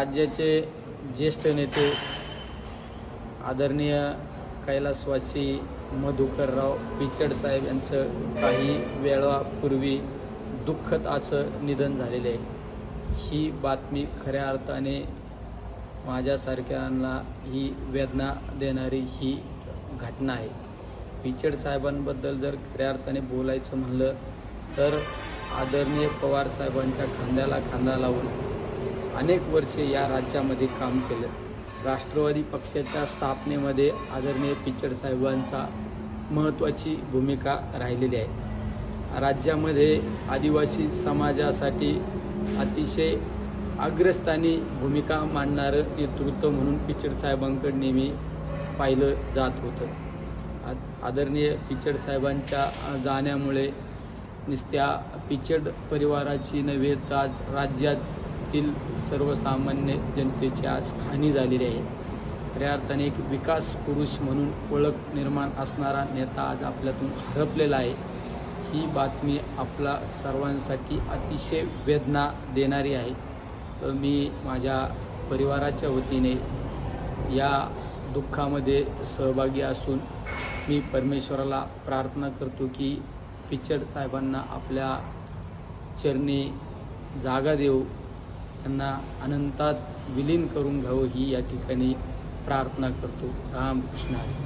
राज्याचे ज्येष्ठ नेते आदरणीय कैलासवासी मधुकरराव पिचड साहेब यांचं काही वेळापूर्वी दुःखद असं निधन झालेले आहे। ही बातमी खऱ्या अर्थाने माझ्यासारख्यांना ही वेदना देणारी ही घटना आहे। पिचड साहेबांबद्दल जर खऱ्या अर्थाने बोलायचं म्हणलं तर आदरणीय पवार साहेबांच्या खांद्याला खांदा लावून अनेक वर्षे या राज्यामध्ये काम केलं। राष्ट्रवादी पक्षाच्या स्थापनेमध्ये आदरणीय पिचड साहेबांचा महत्त्वाची भूमिका राहिलेली आहे। राज्यामध्ये आदिवासी समाजासाठी अतिशय अग्रस्थानी भूमिका मांडणारं नेतृत्व म्हणून पिचड साहेबांकडे नेहमी पाहिलं जात होतं। आदरणीय पिचड साहेबांच्या जाण्यामुळे नुसत्या पिचड परिवाराची नव्हे तर आज राज्यातील सर्वसामान्य जनतेची आज हानी झालेली आहे। खऱ्या अर्थाने एक विकास पुरुष म्हणून ओळख निर्माण असणारा नेता आज आपल्यातून हरपलेला आहे। ही बातमी आपला सर्वांसाठी अतिशय वेदना देणारी आहे। तर मी माझ्या परिवाराच्या वतीने या दुःखामध्ये सहभागी असून मी परमेश्वराला प्रार्थना करतो की पिचड साहेबांना आपल्या चरणी जागा देऊ, त्यांना अनंतात विलीन करून घ्यावं ही या ठिकाणी प्रार्थना करतो। रामकृष्ण हरी।